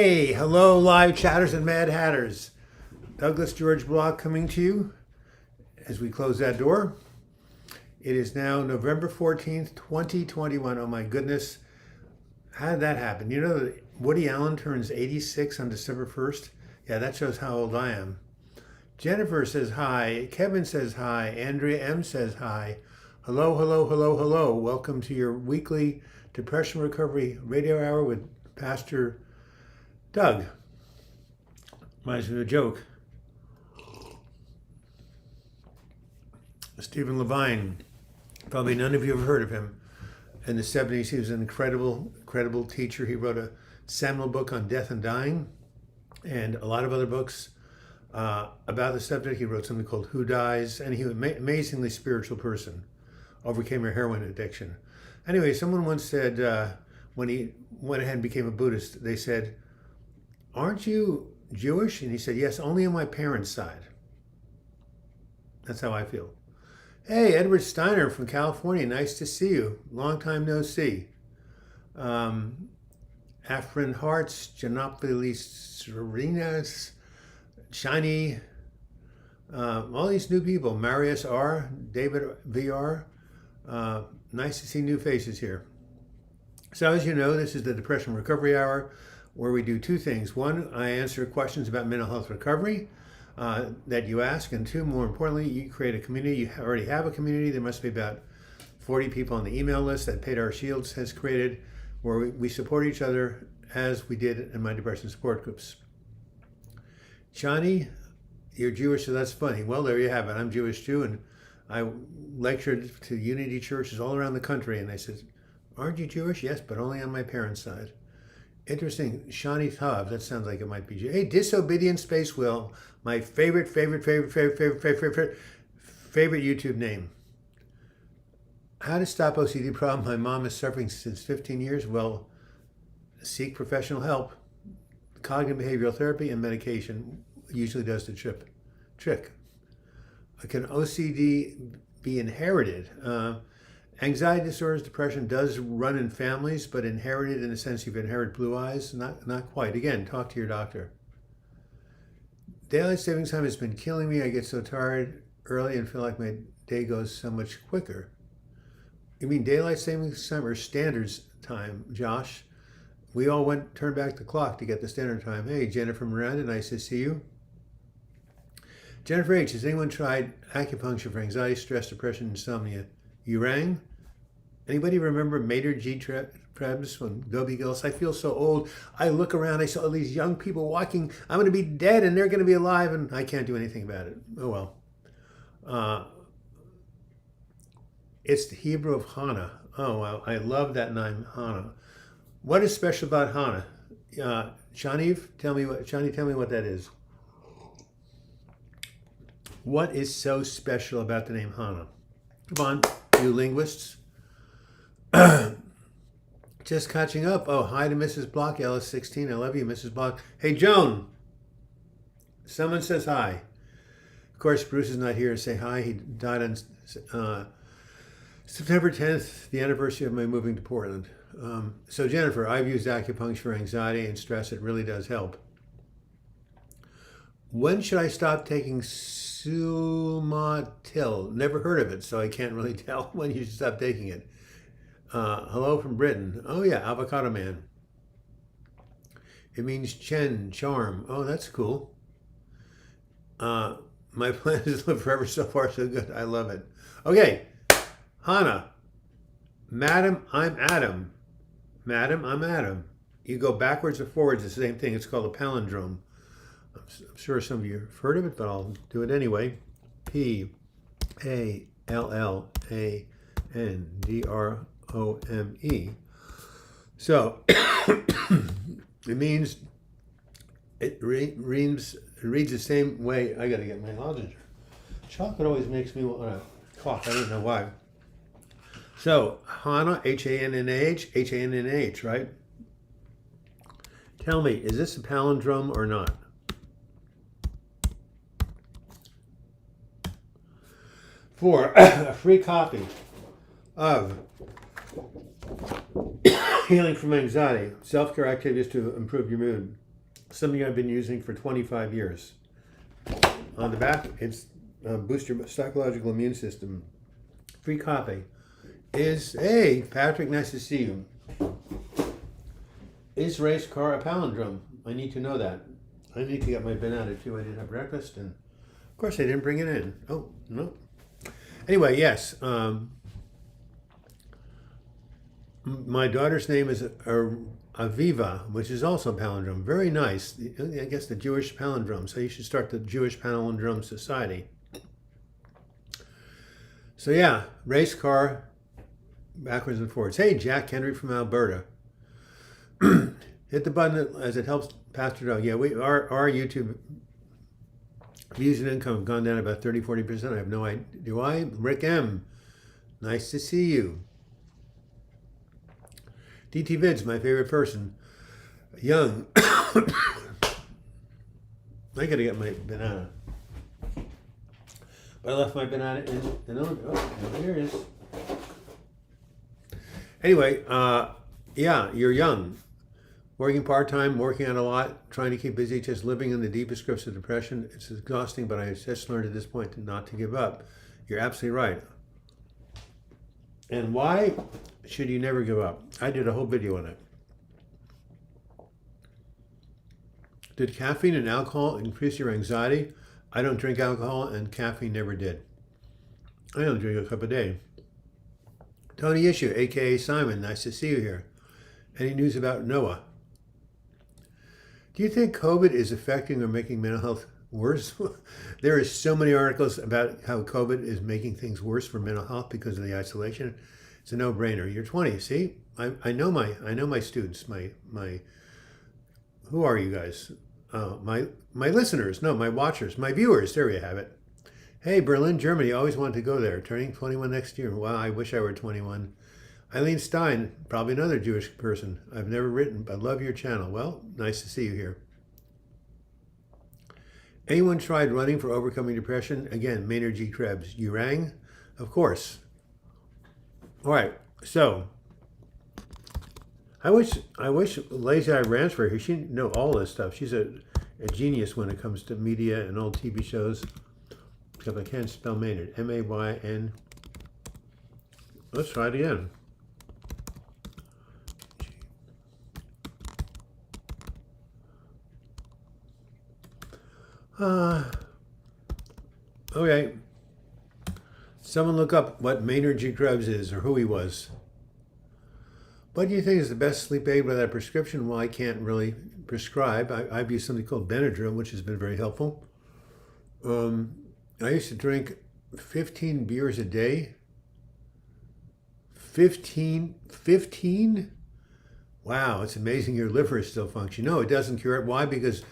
Hey, hello, live chatters and mad hatters. Douglas George Bloch coming to you as we close that door. It is now November 14th, 2021. Oh my goodness. How did that happen? You know that Woody Allen turns 86 on December 1st? Yeah, that shows how old I am. Jennifer says hi. Kevin says hi. Andrea M says hi. Hello, hello, hello, hello. Welcome to your weekly Depression Recovery Radio Hour with Pastor Doug. Reminds me of a joke. Stephen Levine. Probably none of you have heard of him. In the 70s, he was an incredible teacher. He wrote a seminal book on death and dying and a lot of other books about the subject. He wrote something called Who Dies? And he was an amazingly spiritual person. Overcame a heroin addiction. Anyway, someone once said, when he went ahead and became a Buddhist, they said, "Aren't you Jewish?" And he said, "Yes, only on my parents' side." That's how I feel. Hey, Edward Steiner from California. Nice to see you. Long time no see. Afrin Hearts, Janopolis Serenas, Shiny, all these new people. Marius R, David VR. Nice to see new faces here. So as you know, this is the Depression Recovery Hour, where we do two things. One, I answer questions about mental health recovery that you ask, and two, more importantly, you create a community. You already have a community. There must be about 40 people on the email list that Paid Our Shields has created, where we support each other as we did in my depression support groups. Johnny, you're Jewish, so that's funny. Well, there you have it. I'm Jewish too, and I lectured to Unity churches all around the country, and they said, "Aren't you Jewish?" "Yes, but only on my parents' side." Interesting. Shani Tav, that sounds like it might be Jewish. Hey, Disobedient Space Will, my favorite YouTube name. How to stop OCD problem my mom is suffering since 15 years? Well, seek professional help. Cognitive behavioral therapy and medication usually does the trick. Can OCD be inherited? Anxiety disorders, depression does run in families, but inherited in the sense you've inherited blue eyes? Not quite. Again, talk to your doctor. Daylight savings time has been killing me. I get so tired early and feel like my day goes so much quicker. You mean daylight savings time or standards time, Josh? We all turned back the clock to get the standard time. Hey, Jennifer Miranda, nice to see you. Jennifer H, has anyone tried acupuncture for anxiety, stress, depression, insomnia? You rang? Anybody remember Mater G. Krebs from Dobie Gillis? I feel so old. I look around, I saw all these young people walking. I'm going to be dead and they're going to be alive, and I can't do anything about it. Oh well. It's the Hebrew of Hana. Oh wow, I love that name, Hana. What is special about Hana? Shaniv, tell me what that is. What is so special about the name Hana? Come on, you linguists. Just catching up. Oh, hi to Mrs. Bloch, Ellis16. I love you, Mrs. Bloch. Hey, Joan. Someone says hi. Of course, Bruce is not here to say hi. He died on September 10th, the anniversary of my moving to Portland. So Jennifer, I've used acupuncture for anxiety and stress. It really does help. When should I stop taking Sumatil? Never heard of it, so I can't really tell when you should stop taking it. Hello from Britain. Oh yeah, Avocado Man. It means charm. Oh, that's cool. My plan is to live forever. So far, so good. I love it. Okay, Hannah. Madam, I'm Adam. Madam, I'm Adam. You go backwards or forwards, it's the same thing. It's called a palindrome. I'm sure some of you have heard of it, but I'll do it anyway. Pallandrome. So it means it reads the same way. I got to get my lozenge. Chocolate always makes me want to cough. I don't know why. So Hannah, H-A-N-N-A-H, right? Tell me, is this a palindrome or not? For a free copy of Healing from Anxiety, Self-Care Activities to Improve Your Mood, something I've been using for 25 years. On the back, it's boost your psychological immune system. Free copy. Hey, Patrick, nice to see you. Is race car a palindrome? I need to know that. I need to get my banana too. I didn't have breakfast, and of course I didn't bring it in. Oh, no. Anyway, yes. My daughter's name is Aviva, which is also a palindrome. Very nice. I guess the Jewish palindrome. So you should start the Jewish Palindrome Society. So yeah, race car, backwards and forwards. Hey, Jack Henry from Alberta. Hit the button as it helps Pastor Doug. Yeah, our YouTube views and income have gone down about 30-40%. I have no idea. Do I? Rick M. Nice to see you. DT Vids, my favorite person. Young. I gotta get my banana. But I left my banana in oh, here it is. Anyway, yeah, you're young. Working part-time, working on a lot, trying to keep busy, just living in the deepest grips of depression. It's exhausting, but I just learned at this point not to give up. You're absolutely right. And why should you never give up? I did a whole video on it. Did caffeine and alcohol increase your anxiety? I don't drink alcohol, and caffeine never did. I only drink a cup a day. Tony Issue, a.k.a. Simon, nice to see you here. Any news about Noah? Do you think COVID is affecting or making mental health worse? There are so many articles about how COVID is making things worse for mental health because of the isolation. It's a no-brainer. You're 20. See, I know my students. Who are you guys? My listeners. No, my watchers. My viewers. There you have it. Hey, Berlin, Germany. Always wanted to go there. Turning 21 next year. Wow, I wish I were 21. Eileen Stein, probably another Jewish person. I've never written, but love your channel. Well, nice to see you here. Anyone tried running for overcoming depression? Again, Maynard G. Krebs. You rang? Of course. All right, so I wish Lazy Eye Ranch were here. She know all this stuff. She's a genius when it comes to media and old TV shows. Except I can't spell Maynard. M-A-Y-N. Let's try it again. Okay. Someone look up what Maynard G. Krebs is or who he was. What do you think is the best sleep aid without a prescription? Well, I can't really prescribe. I've used something called Benadryl, which has been very helpful. I used to drink 15 beers a day. 15? Wow, it's amazing your liver is still functioning. No, it doesn't cure it. Why? Because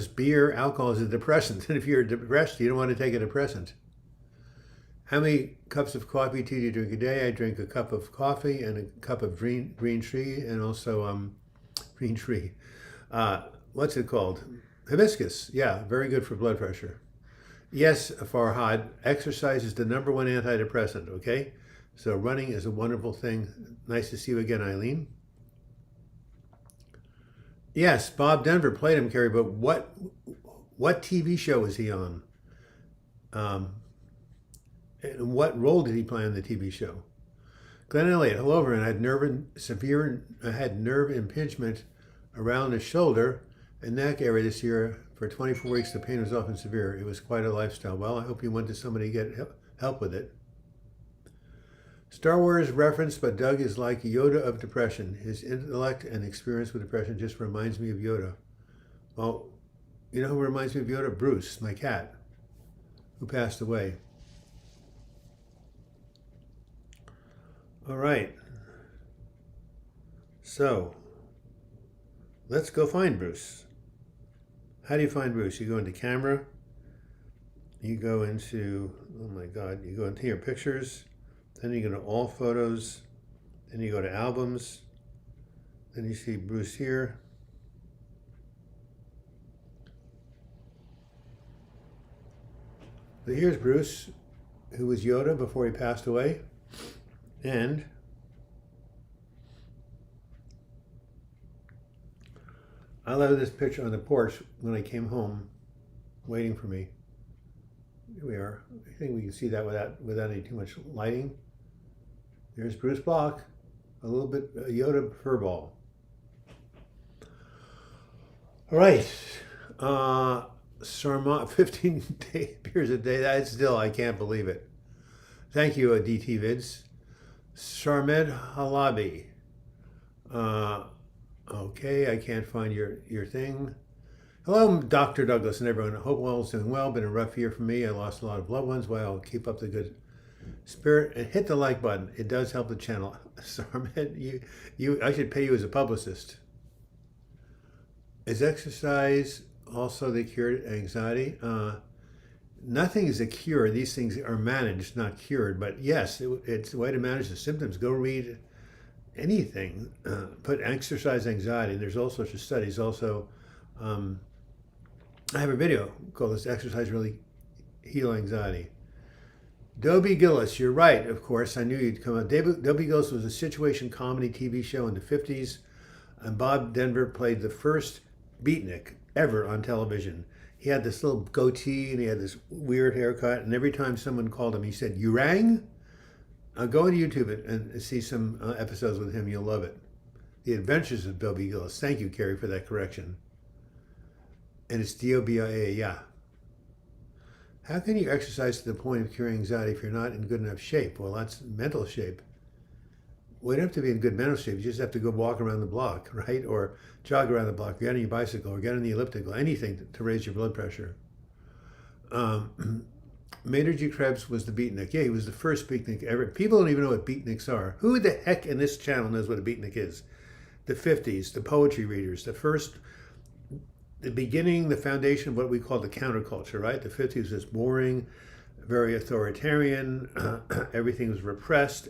beer, alcohol is a depressant. And if you're depressed, you don't want to take a depressant. How many cups of coffee tea do you drink a day? I drink a cup of coffee and a cup of green tea and also green tea. What's it called? Hibiscus. Yeah, very good for blood pressure. Yes, Farhad, exercise is the #1 antidepressant, okay? So running is a wonderful thing. Nice to see you again, Eileen. Yes, Bob Denver played him, Carrie, but what TV show was he on? And what role did he play on the TV show? Glenn Elliott, hello everyone. I had nerve impingement around the shoulder and neck area this year. For 24 weeks, the pain was often severe. It was quite a lifestyle. Well, I hope you went to somebody to get help with it. Star Wars reference, but Doug is like Yoda of depression. His intellect and experience with depression just reminds me of Yoda. Well, you know who reminds me of Yoda? Bruce, my cat, who passed away. All right. So, let's go find Bruce. How do you find Bruce? You go into camera. You go into, oh my God, you go into your pictures. Then you go to all photos. Then you go to albums. Then you see Bruce here. So here's Bruce, who was Yoda before he passed away. And I love this picture on the porch when I came home, waiting for me. Here we are. I think we can see that without any too much lighting. There's Bruce Bloch, a little bit Yoda furball. All right. Sarma, 15 beers a day. That's still, I can't believe it. Thank you, DT Vids. Sarmed Halabi. Okay, I can't find your thing. Hello, Dr. Douglas and everyone. I hope all is doing well. Been a rough year for me. I lost a lot of loved ones. Well, keep up the good spirit and hit the like button. It does help the channel. Sarmed, I should pay you as a publicist. Is exercise also the cure to anxiety? Nothing is a cure. These things are managed, not cured. But yes, it's a way to manage the symptoms. Go read anything. Put exercise anxiety. There's all sorts of studies. Also, I have a video called "This Exercise Really Heal Anxiety." Dobie Gillis, you're right, of course. I knew you'd come out. Dobie Gillis was a situation comedy TV show in the 50s, and Bob Denver played the first beatnik ever on television. He had this little goatee and he had this weird haircut, and every time someone called him, he said, "You rang?" Go on YouTube and see some episodes with him. You'll love it. The Adventures of Dobie Gillis. Thank you, Carrie, for that correction. And it's D-O-B-I-A, yeah. How can you exercise to the point of curing anxiety if you're not in good enough shape? Well, that's mental shape. We don't have to be in good mental shape. You just have to go walk around the block, right? Or jog around the block, get on your bicycle, or get on the elliptical, anything to raise your blood pressure. Maynard G. Krebs was the beatnik. Yeah, he was the first beatnik ever. People don't even know what beatniks are. Who the heck in this channel knows what a beatnik is? The 50s, the poetry readers, the beginning, the foundation of what we call the counterculture, right? The 50s was boring, very authoritarian, everything was repressed.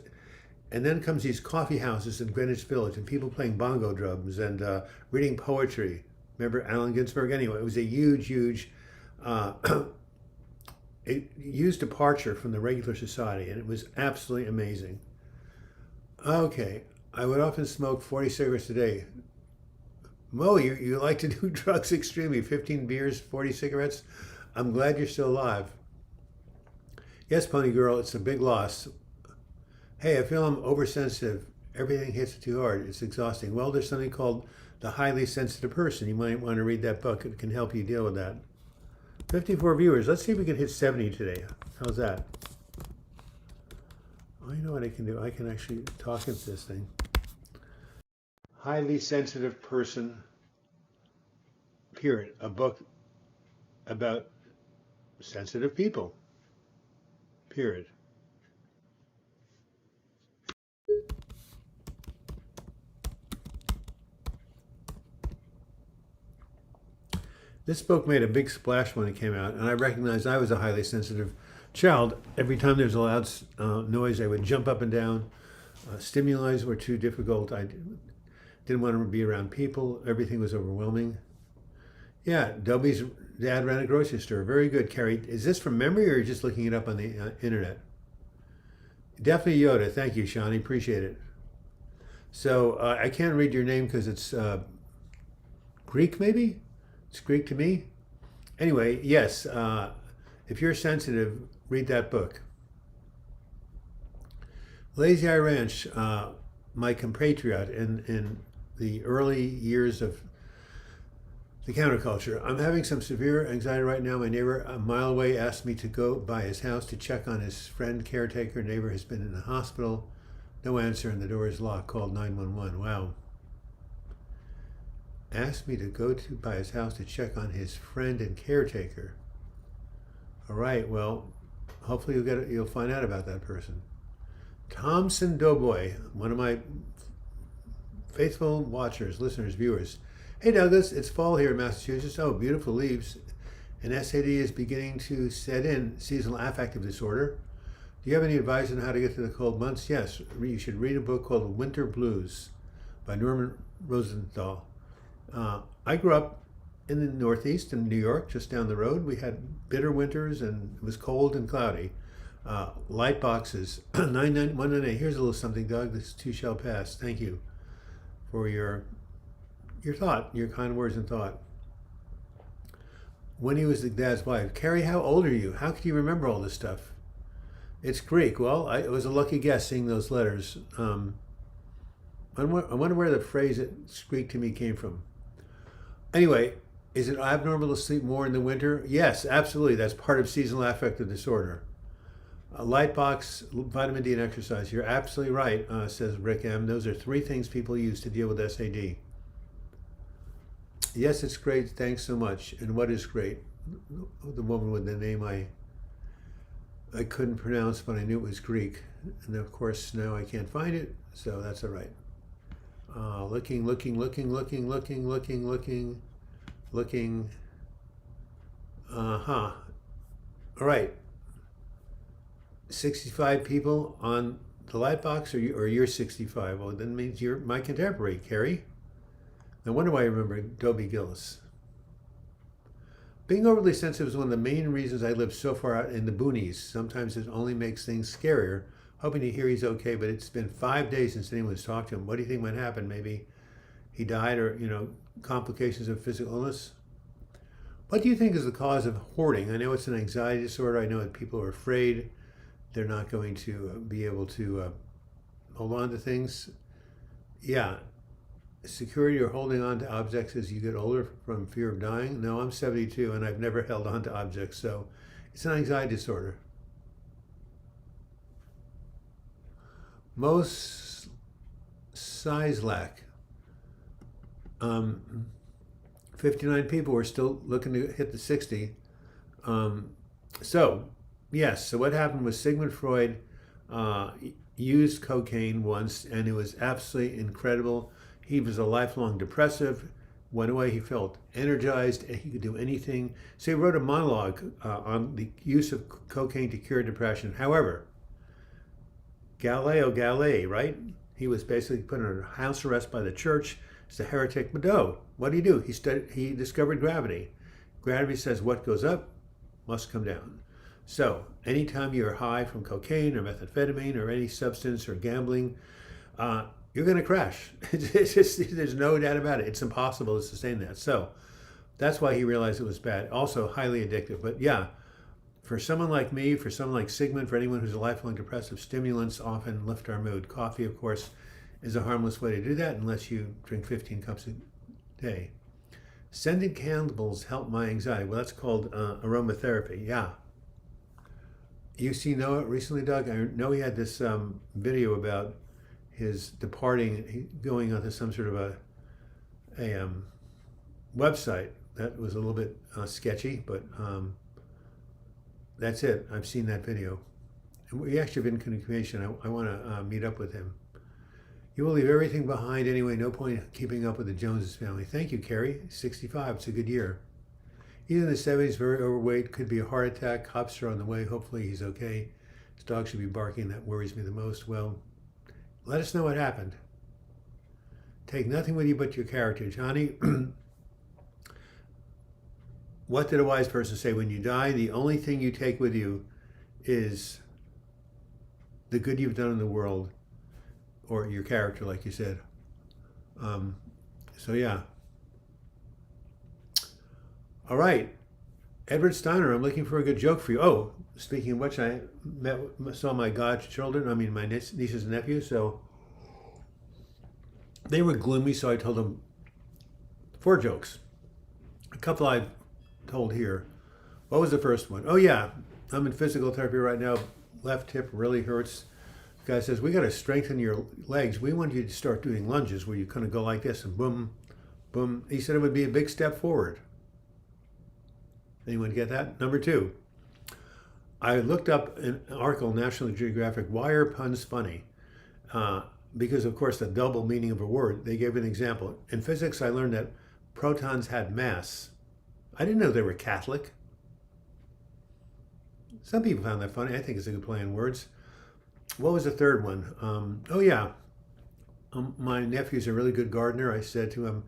And then comes these coffee houses in Greenwich Village and people playing bongo drums and reading poetry. Remember Allen Ginsberg? Anyway, it was a huge departure from the regular society, and it was absolutely amazing. Okay, I would often smoke 40 cigarettes a day. Mo, you like to do drugs extremely. 15 beers, 40 cigarettes. I'm glad you're still alive. Yes, Pony Girl, it's a big loss. Hey, I feel I'm oversensitive. Everything hits too hard. It's exhausting. Well, there's something called The Highly Sensitive Person. You might want to read that book. It can help you deal with that. 54 viewers. Let's see if we can hit 70 today. How's that? Oh, you know what I can do? I can actually talk into this thing. Highly Sensitive Person, period. A book about sensitive people, period. This book made a big splash when it came out, and I recognized I was a highly sensitive child. Every time there's a loud noise, I would jump up and down. Stimuli were too difficult. I didn't want to be around people. Everything was overwhelming. Yeah, Dobie's dad ran a grocery store. Very good, Carrie. Is this from memory or are you just looking it up on the internet? Definitely Yoda. Thank you, Shawnee. Appreciate it. So I can't read your name because it's Greek, maybe? It's Greek to me. Anyway, yes, if you're sensitive, read that book. Lazy Eye Ranch, my compatriot in the early years of the counterculture. I'm having some severe anxiety right now. My neighbor a mile away asked me to go by his house to check on his friend, caretaker. Neighbor has been in the hospital. No answer and the door is locked. Called 911. Wow. Asked me to go by his house to check on his friend and caretaker. All right, well, hopefully you'll find out about that person. Thompson Doughboy, one of my faithful watchers, listeners, viewers. Hey Douglas, it's fall here in Massachusetts. Oh, beautiful leaves. And SAD is beginning to set in, seasonal affective disorder. Do you have any advice on how to get through the cold months? Yes, you should read a book called Winter Blues by Norman Rosenthal. I grew up in the Northeast in New York, just down the road. We had bitter winters and it was cold and cloudy. Light boxes, 99198. Here's a little something, Doug. This too shall pass. Thank you for your your thought, your kind words and thought. When he was the dad's wife, Carrie, how old are you? How could you remember all this stuff? It's Greek. Well, it was a lucky guess seeing those letters. I wonder where the phrase "it's Greek" to me came from. Anyway, is it abnormal to sleep more in the winter? Yes, absolutely. That's part of seasonal affective disorder. Light box, vitamin D, and exercise. You're absolutely right, says Rick M. Those are 3 things people use to deal with SAD. Yes, it's great. Thanks so much. And what is great? The woman with the name I couldn't pronounce, but I knew it was Greek. And of course, now I can't find it, so that's all right. Looking. All right. 65 people on the Lightbox, or you're 65? Well, that means you're my contemporary, Carrie. No wonder why I remember Dobie Gillis. Being overly sensitive is one of the main reasons I live so far out in the boonies. Sometimes it only makes things scarier. Hoping to hear he's okay, but it's been 5 days since anyone's talked to him. What do you think might happen? Maybe he died, or complications of physical illness. What do you think is the cause of hoarding? I know it's an anxiety disorder. I know that people are afraid they're not going to be able to hold on to things. Yeah. Security or holding on to objects as you get older from fear of dying? No, I'm 72 and I've never held on to objects, so it's an anxiety disorder. Most Sizlak. 59 people were still looking to hit the 60. So what happened was Sigmund Freud used cocaine once, and it was absolutely incredible. He was a lifelong depressive. Went away, he felt energized, and he could do anything. So he wrote a monologue on the use of cocaine to cure depression. However, Galileo Galilei, right? He was basically put under house arrest by the church. It's a heretic. But no, what did he do? He discovered gravity. Gravity says what goes up must come down. So anytime you're high from cocaine or methamphetamine or any substance or gambling, you're going to crash. It's just, there's no doubt about it. It's impossible to sustain that. So that's why he realized it was bad. Also highly addictive. But yeah, for someone like me, for someone like Sigmund, for anyone who's a lifelong depressive, stimulants often lift our mood. Coffee, of course, is a harmless way to do that unless you drink 15 cups a day. Scented candles help my anxiety. Well, that's called aromatherapy. Yeah. You see Noah recently, Doug? I know he had this video about his departing, going onto some sort of a website that was a little bit sketchy, but that's it. I've seen that video. And we actually have been in communication. I want to meet up with him. You will leave everything behind anyway. No point keeping up with the Joneses family. Thank you, Carrie. 65. It's a good year. He's in the 70s, very overweight. Could be a heart attack. Cops are on the way. Hopefully he's okay. His dog should be barking. That worries me the most. Well, let us know what happened. Take nothing with you but your character. Johnny, what did a wise person say? When you die, the only thing you take with you is the good you've done in the world, or your character, like you said. So yeah. All right. Edward Steiner, I'm looking for a good joke for you. Oh, speaking of which, I saw my godchildren, my nieces and nephews, so they were gloomy, so I told them 4 jokes. A couple I've told here. What was the first one? Oh yeah, I'm in physical therapy right now. Left hip really hurts. The guy says, we got to strengthen your legs. We want you to start doing lunges where you kind of go like this and boom, boom. He said it would be a big step forward. Anyone get that? Number 2, I looked up an article in National Geographic, why are puns funny? Because of course the double meaning of a word. They gave an example. In physics, I learned that protons had mass. I didn't know they were Catholic. Some people found that funny. I think it's a good play on words. What was the third one? My nephew's a really good gardener. I said to him,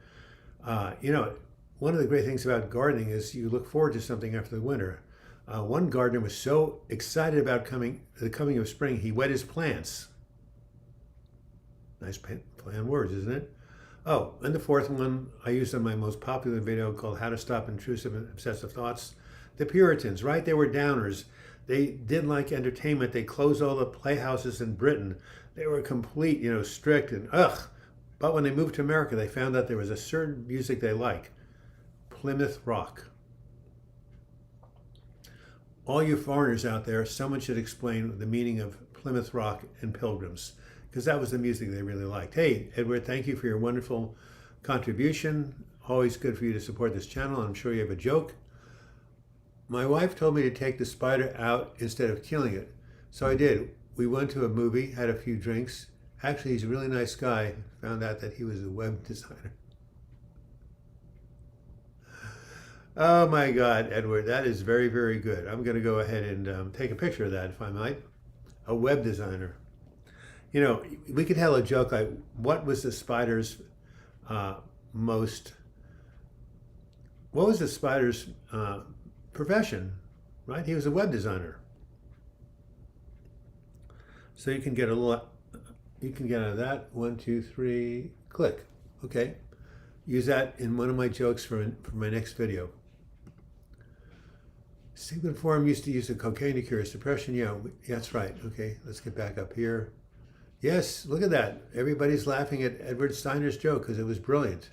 one of the great things about gardening is you look forward to something after the winter. One gardener was so excited about the coming of spring, he wet his plants. Nice play on words, isn't it? Oh, and the fourth one I used on my most popular video called How to Stop Intrusive and Obsessive Thoughts. The Puritans, right? They were downers. They didn't like entertainment. They closed all the playhouses in Britain. They were complete, strict and ugh. But when they moved to America, they found out there was a certain music they like. Plymouth Rock. All you foreigners out there, someone should explain the meaning of Plymouth Rock and Pilgrims, because that was the music they really liked. Hey, Edward, thank you for your wonderful contribution. Always good for you to support this channel. I'm sure you have a joke. My wife told me to take the spider out instead of killing it. So I did. We went to a movie, had a few drinks. Actually, he's a really nice guy. Found out that he was a web designer. Oh my God, Edward, that is very, very good. I'm going to go ahead and take a picture of that, if I might. A web designer. We could tell a joke like, what was the spider's profession, right? He was a web designer. So you can get out of that. 1, 2, 3, click. Okay. Use that in one of my jokes for my next video. Sigmund Freud used to use the cocaine to cure his depression. Yeah, that's right. Okay, let's get back up here. Yes, look at that. Everybody's laughing at Edward Steiner's joke because it was brilliant.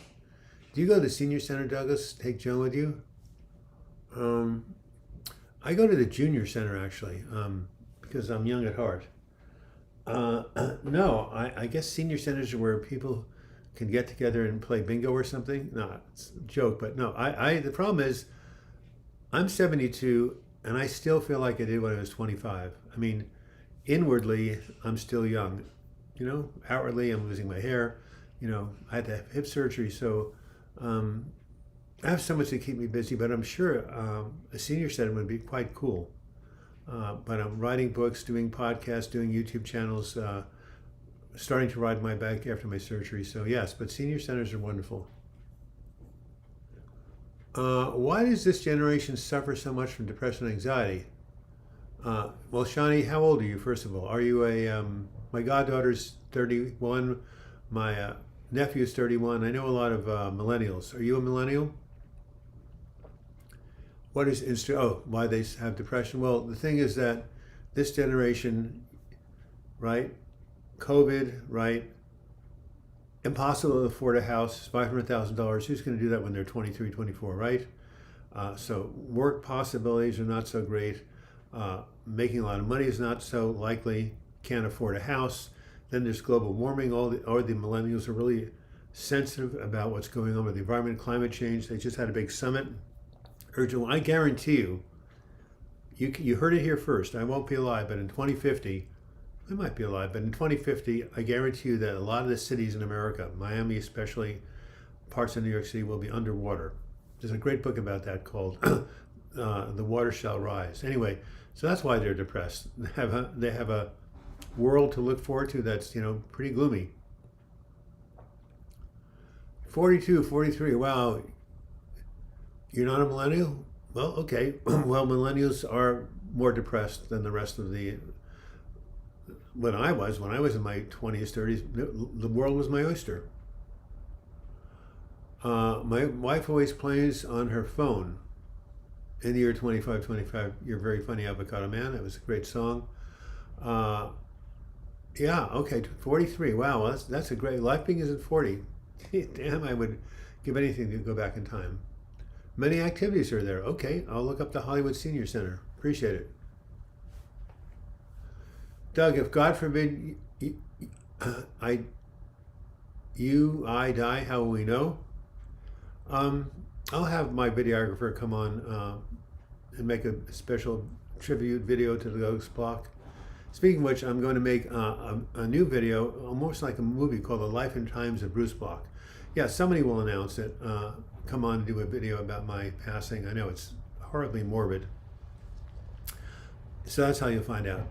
Do you go to the senior center, Douglas? Take Joan with you? I go to the junior center, actually, because I'm young at heart. No, I guess senior centers are where people can get together and play bingo or something. No, it's a joke, but no. The problem is, I'm 72, and I still feel like I did when I was 25. I mean, inwardly, I'm still young. Outwardly, I'm losing my hair. I had to have hip surgery, so I have so much to keep me busy, but I'm sure a senior center would be quite cool. But I'm writing books, doing podcasts, doing YouTube channels, starting to ride my bike after my surgery. So yes, but senior centers are wonderful. Why does this generation suffer so much from depression and anxiety? Well, Shani, how old are you, first of all? Are you my goddaughter's 31, my nephew's 31. I know a lot of millennials. Are you a millennial? What is why they have depression? Well, the thing is that this generation, right? COVID, right? Impossible to afford a house, $500,000. Who's going to do that when they're 23, 24, right? So work possibilities are not so great. Making a lot of money is not so likely. Can't afford a house. Then there's global warming. All the millennials are really sensitive about what's going on with the environment, climate change. They just had a big summit. I guarantee you heard it here first. I won't be alive, but in 2050, I might be alive, but in 2050, I guarantee you that a lot of the cities in America, Miami especially, parts of New York City, will be underwater. There's a great book about that called The Water Shall Rise. Anyway, so that's why they're depressed. They have a world to look forward to that's, pretty gloomy. 42, 43, wow. You're not a millennial? Well, okay. Well, millennials are more depressed than the rest of when I was in my 20s, 30s, the world was my oyster. My wife always plays on her phone. In the year 2525, You're Very Funny Avocado Man. That was a great song. Yeah, okay, 43. Wow, that's a great, life begins at 40. Damn, I would give anything to go back in time. Many activities are there. Okay, I'll look up the Hollywood Senior Center. Appreciate it. Doug, if God forbid I die, how will we know? I'll have my videographer come on and make a special tribute video to the Ghost Bloch. Speaking of which, I'm going to make a new video, almost like a movie called The Life and Times of Bruce Bloch. Yeah, somebody will announce it. Come on and do a video about my passing. I know it's horribly morbid. So that's how you'll find out.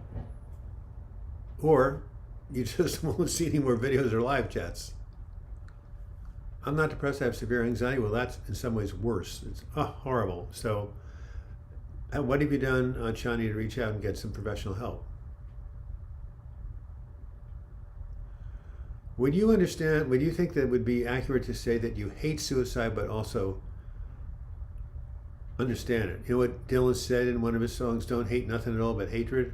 Or you just won't see any more videos or live chats. I'm not depressed, I have severe anxiety. Well, that's in some ways worse. It's horrible. So what have you done, Chani, to reach out and get some professional help? Would you understand, would you think that it would be accurate to say that you hate suicide but also understand it? You know what Dylan said in one of his songs, don't hate nothing at all but hatred?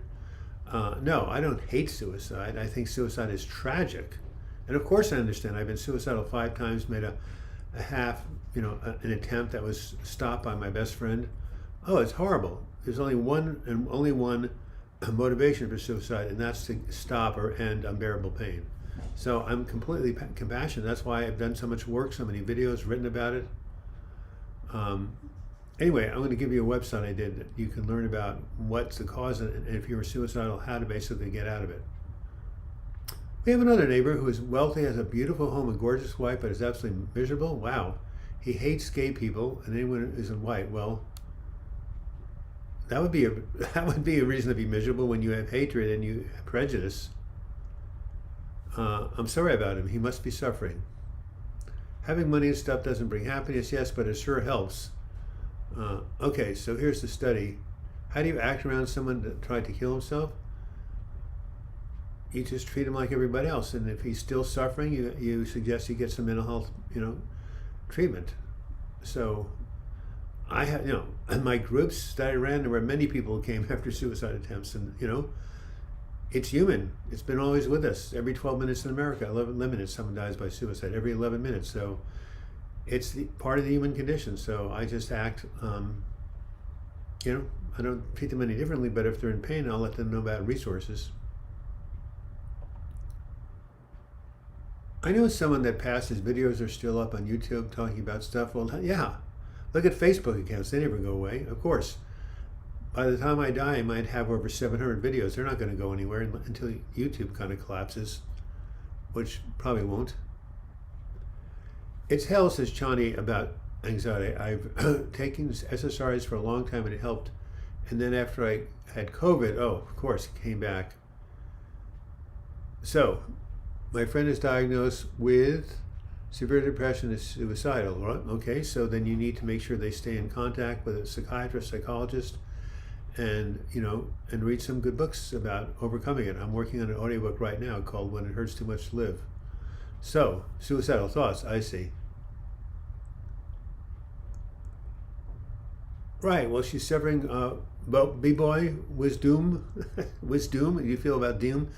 No, I don't hate suicide. I think suicide is tragic. And of course I understand. I've been suicidal 5 times, made a half, an attempt that was stopped by my best friend. Oh, it's horrible. There's only one motivation for suicide, and that's to stop or end unbearable pain. So I'm completely compassionate. That's why I've done so much work, so many videos, written about it. Anyway, I'm going to give you a website I did that you can learn about what's the cause, and if you were suicidal, how to basically get out of it. We have another neighbor who is wealthy, has a beautiful home, a gorgeous wife, but is absolutely miserable. Wow. He hates gay people and anyone who isn't white. Well, that would be a reason to be miserable when you have hatred and you have prejudice. I'm sorry about him. He must be suffering. Having money and stuff doesn't bring happiness, yes, but it sure helps. Okay, so here's the study. How do you act around someone that tried to kill himself? You just treat him like everybody else, and if he's still suffering, you suggest he get some mental health, treatment. So, I have, in my groups that I ran, there were many people who came after suicide attempts, and it's human. It's been always with us. Every 12 minutes in America, 11 minutes, someone dies by suicide. Every 11 minutes, so it's part of the human condition. So I just act, I don't treat them any differently. But if they're in pain, I'll let them know about resources. I know someone that passed. His videos are still up on YouTube talking about stuff. Well, yeah, look at Facebook accounts. They never go away. Of course, by the time I die, I might have over 700 videos. They're not going to go anywhere until YouTube kind of collapses, which probably won't. It's hell, says Chani, about anxiety. I've taken SSRIs for a long time and it helped. And then after I had COVID, of course, it came back. So, my friend is diagnosed with severe depression, is suicidal, right? Okay, so then you need to make sure they stay in contact with a psychiatrist, psychologist, and and read some good books about overcoming it. I'm working on an audiobook right now called When It Hurts Too Much to Live. So, suicidal thoughts, I see. Right, well, she's suffering, B-boy, wisdom, you feel about doom?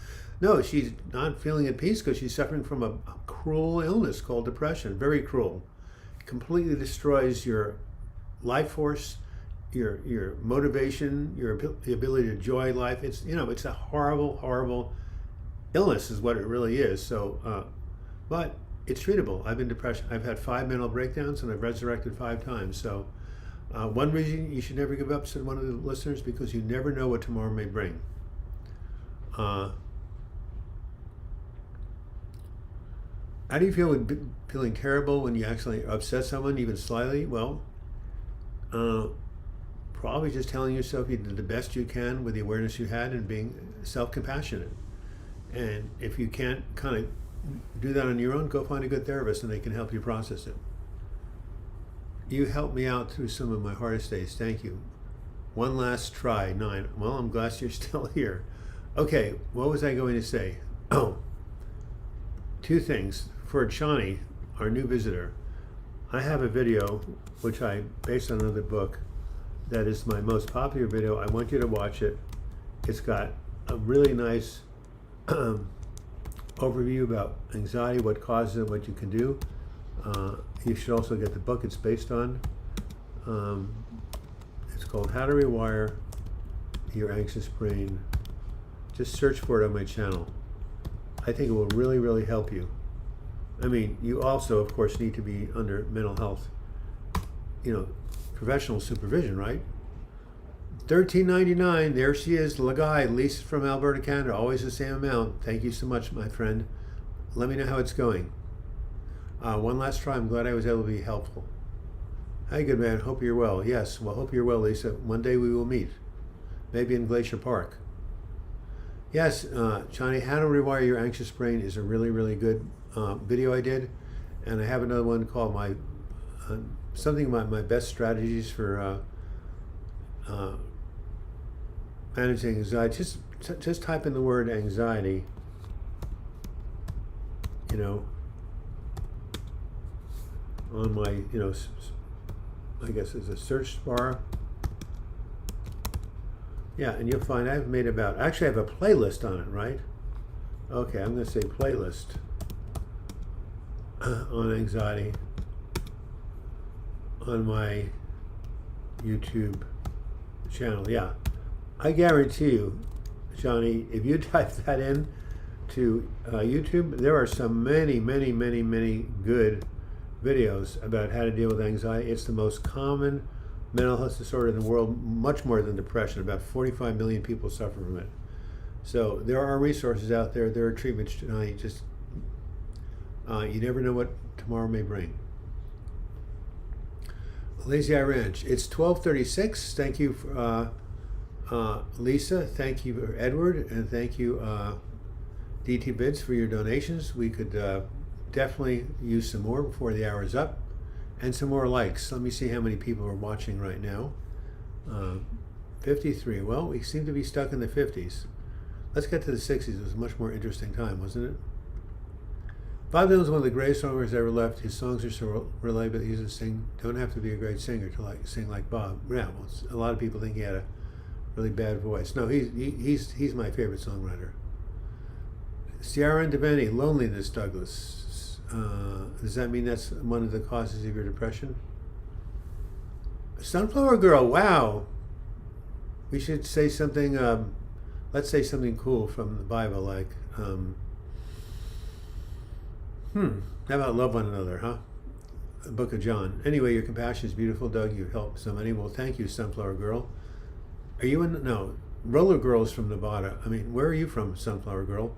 No, she's not feeling at peace because she's suffering from a cruel illness called depression. Very cruel. Completely destroys your life force, your motivation, the ability to enjoy life. It's it's a horrible, horrible illness is what it really is. So, but it's treatable. I've been depressed. I've had 5 mental breakdowns and I've resurrected 5 times. So, one reason you should never give up, said one of the listeners, because you never know what tomorrow may bring. How do you feel with feeling terrible when you actually upset someone, even slightly? Well, probably just telling yourself you did the best you can with the awareness you had and being self-compassionate. And if you can't kind of do that on your own, go find a good therapist and they can help you process it. You helped me out through some of my hardest days. Thank you. One last try, 9. Well, I'm glad you're still here. Okay, what was I going to say? Oh, 2 things. For Chani, our new visitor, I have a video which I based on another book that is my most popular video. I want you to watch it. It's got a really nice overview about anxiety, what causes it, what you can do. You should also get the book it's based on. It's called How to Rewire Your Anxious Brain. Just search for it on my channel. I think it will really, really help you. I mean, you also, of course, need to be under mental health, professional supervision, right? $13.99. There she is, Lagai, Lisa from Alberta, Canada. Always the same amount. Thank you so much, my friend. Let me know how it's going. One last try. I'm glad I was able to be helpful. Hi, good man. Hope you're well. Yes, well, hope you're well, Lisa. One day we will meet. Maybe in Glacier Park. Yes, Chani, How to Rewire Your Anxious Brain is a really, really good video I did. And I have another one called something about my best strategies for managing anxiety. Just type in the word anxiety you know, on my, you know, I guess it's a search bar. Yeah, and you'll find I've made about, actually I have a playlist on it, right? Okay, I'm going to say playlist on anxiety on my YouTube channel. Yeah, I guarantee you, Johnny, if you type that in to YouTube, there are some many good videos about how to deal with anxiety. It's the most common mental health disorder in the world, much more than depression. About 45 million people suffer from it. So there are resources out there. There are treatments. You never know what tomorrow may bring. Lazy Eye Ranch. It's 12:36. Thank you, Lisa. Thank you, Edward, and thank you, DT Bids, for your donations. We could definitely use some more before the hour is up, and some more likes. Let me see how many people are watching right now. 53. Well, we seem to be stuck in the 50s. Let's get to the 60s. It was a much more interesting time, wasn't it? Bob Dylan's one of the greatest songwriters ever left. His songs are so reliable. He used to sing. Don't have to be a great singer to sing like Bob. Yeah, well, a lot of people think he had a really bad voice. No, he's my favorite songwriter. Ciara and Deveni, Loneliness, Douglas. Does that mean that's one of the causes of your depression? Sunflower Girl, wow. We should say something, let's say something cool from the Bible, like, how about love one another, huh? The Book of John. Anyway, your compassion is beautiful, Doug. You've helped so many. Well, thank you, Sunflower Girl. Are you in, no, Roller Girl's from Nevada. I mean, where are you from, Sunflower Girl?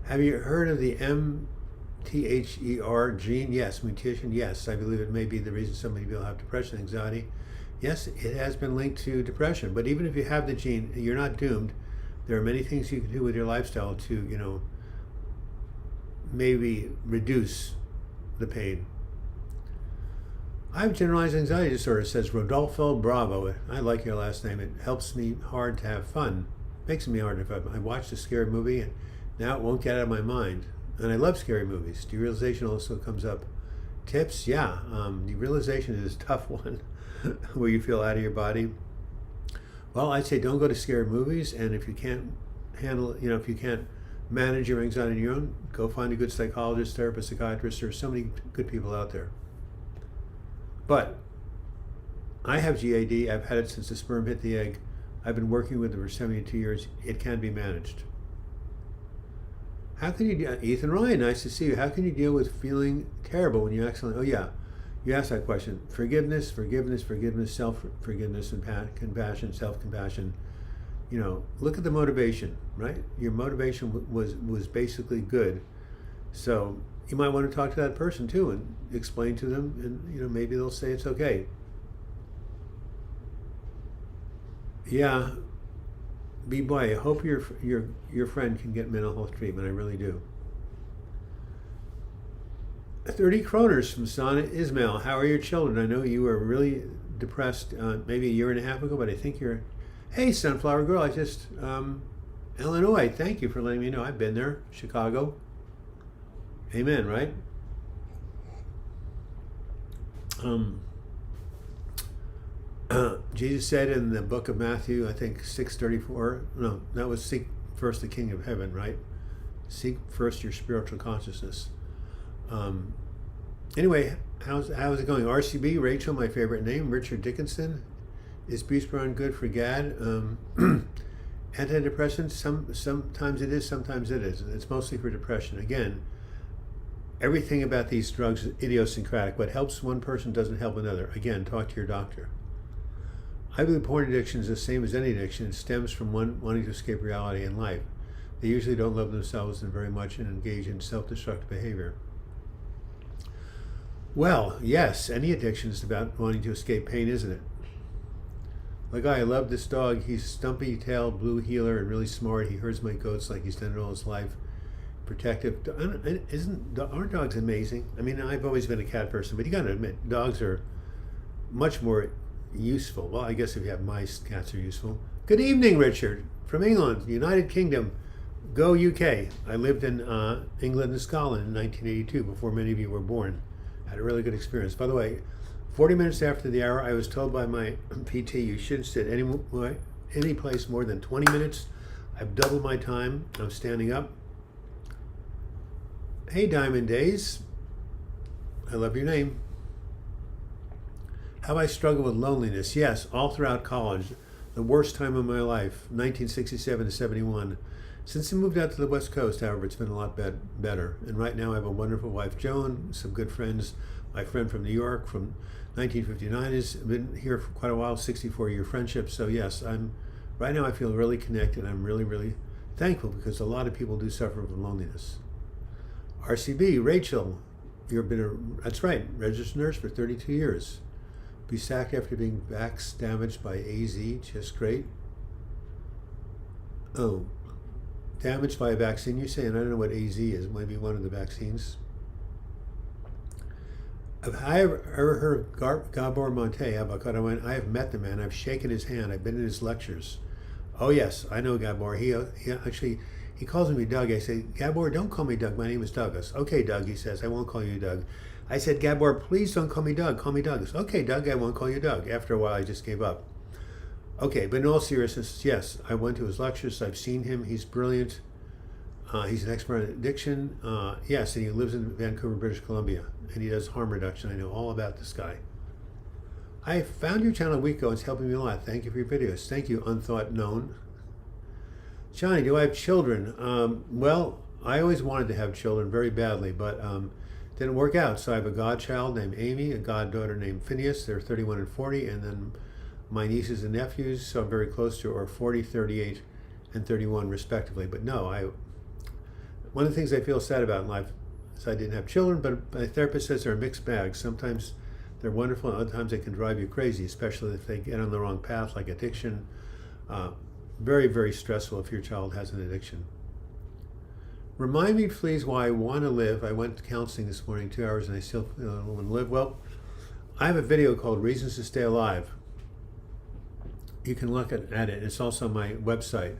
Have you heard of the MTHER gene? Yes, mutation, yes. I believe it may be the reason so many people have depression, anxiety. Yes, it has been linked to depression. But even if you have the gene, you're not doomed. There are many things you can do with your lifestyle to, you know, maybe reduce the pain. I have generalized anxiety disorder, says Rodolfo Bravo. I like your last name. It helps me hard to have fun. Makes me hard if I watched a scary movie and now it won't get out of my mind. And I love scary movies. Derealization also comes up. Tips, yeah. Derealization is a tough one where you feel out of your body. Well, I'd say don't go to scary movies, and if you can't handle, you know, if you can't manage your anxiety on your own, go find a good psychologist, therapist, psychiatrist. There are so many good people out there. But I have GAD. I've had it since the sperm hit the egg. I've been working with it for 72 years. It can be managed. How can you, Ethan Ryan, nice to see you. How can you deal with feeling terrible when you accidentally, oh yeah, you asked that question. Forgiveness, self-forgiveness, and compassion, self-compassion. You know, look at the motivation, right? Your motivation was basically good. So you might want to talk to that person too and explain to them, and you know, maybe they'll say it's okay. Yeah, B-boy, I hope your friend can get mental health treatment. I really do. 30 kroners from Sana Ismail. How are your children? I know you were really depressed maybe a year and a half ago, but I think you're... Hey, Sunflower Girl, I just... Illinois, thank you for letting me know. I've been there. Chicago. Amen, right? Jesus said in the book of Matthew, I think 6:34, no, that was seek first the kingdom of heaven, right? Seek first your spiritual consciousness. Anyway, how's it going? RCB, Rachel, my favorite name. Richard Dickinson. Is buspirone good for GAD? Antidepressants, sometimes it is, sometimes it isn't. It's mostly for depression. Again, everything about these drugs is idiosyncratic. What helps one person doesn't help another. Again, talk to your doctor. I believe porn addiction is the same as any addiction. It stems from one wanting to escape reality in life. They usually don't love themselves and very much and engage in self-destructive behavior. Well, yes, any addiction is about wanting to escape pain, isn't it? Like, I love this dog. He's stumpy-tailed, blue heeler, and really smart. He herds my goats like he's done it all his life. Protective. Aren't dogs amazing? I mean, I've always been a cat person, but you got to admit, dogs are much more useful. Well, I guess if you have mice, cats are useful. Good evening, Richard, from England, United Kingdom. Go UK. I lived in England and Scotland in 1982 before many of you were born. Had a really good experience. By the way, 40 minutes after the hour, I was told by my PT, you shouldn't sit any place more than 20 minutes. I've doubled my time. I'm standing up. Hey, Diamond Days. I love your name. How I struggled with loneliness. Yes, all throughout college. The worst time of my life, 1967 to 71. Since I moved out to the West Coast, however, it's been a lot better. And right now I have a wonderful wife, Joan, some good friends. My friend from New York from 1959 has been here for quite a while, 64-year friendship. So yes, right now I feel really connected. I'm really, really thankful because a lot of people do suffer from loneliness. RCB, Rachel, that's right, registered nurse for 32 years. Be sacked after being backs damaged by AZ, just great. Oh, damaged by a vaccine, you say, and I don't know what AZ is, maybe one of the vaccines. Have I ever heard of Gabor Mate? I have met the man, I've shaken his hand, I've been in his lectures. Oh yes, I know Gabor. He calls me Doug. I say, Gabor, don't call me Doug, my name is Douglas. Okay, Doug, he says, I won't call you Doug. I said, Gabor, please don't call me Doug, call me Douglas. Okay, Doug, I won't call you Doug. After a while, I just gave up. Okay, but in all seriousness, yes, I went to his lectures, I've seen him, he's brilliant. He's an expert in addiction. Yes, and he lives in Vancouver, British Columbia, and he does harm reduction. I know all about this guy. I found your channel a week ago. It's helping me a lot. Thank you for your videos. Thank you, Unthought Known. Johnny, do I have children? Well, I always wanted to have children very badly, but didn't work out. So I have a godchild named Amy, a goddaughter named Phineas. They're 31 and 40, and then my nieces and nephews, so I'm very close to, are 40, 38, and 31 respectively. But no, one of the things I feel sad about in life is I didn't have children, but my therapist says they're a mixed bag. Sometimes they're wonderful, and other times they can drive you crazy, especially if they get on the wrong path, like addiction. Very, very stressful if your child has an addiction. Remind me, please, why I want to live. I went to counseling this morning, 2 hours, and I still want to live. Well, I have a video called Reasons to Stay Alive. You can look at it. It's also on my website.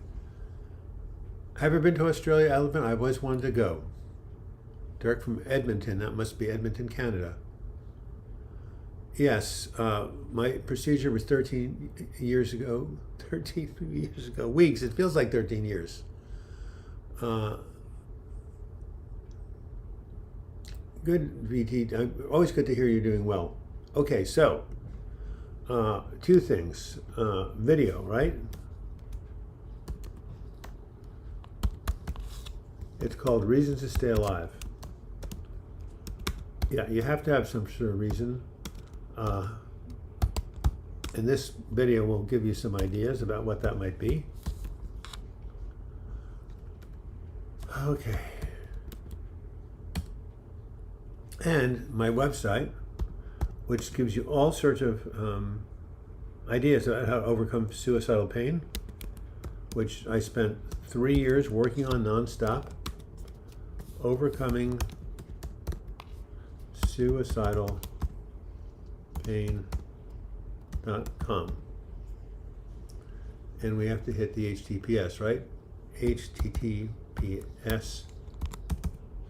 Have you been to Australia, Elephant? I've always wanted to go. Dirk from Edmonton. That must be Edmonton, Canada. Yes, my procedure was 13 years ago. 13 years ago. Weeks. It feels like 13 years. Good, VT. Always good to hear you're doing well. Okay, so two things. Video, right? It's called Reasons to Stay Alive. Yeah, you have to have some sort of reason. And this video will give you some ideas about what that might be. Okay. And my website, which gives you all sorts of ideas about how to overcome suicidal pain, which I spent 3 years working on nonstop. Overcoming suicidal pain.com. And we have to hit the HTTPS, right? HTTPS.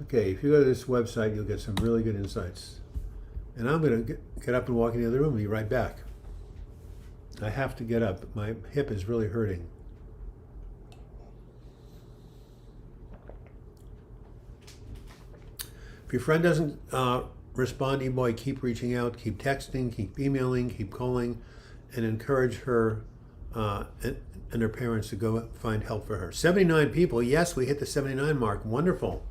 Okay, if you go to this website, you'll get some really good insights. And I'm going to get up and walk in the other room and be right back. I have to get up. My hip is really hurting. If your friend doesn't respond to you, boy, keep reaching out, keep texting, keep emailing, keep calling, and encourage her and her parents to go find help for her. 79 people. Yes, we hit the 79 mark. Wonderful.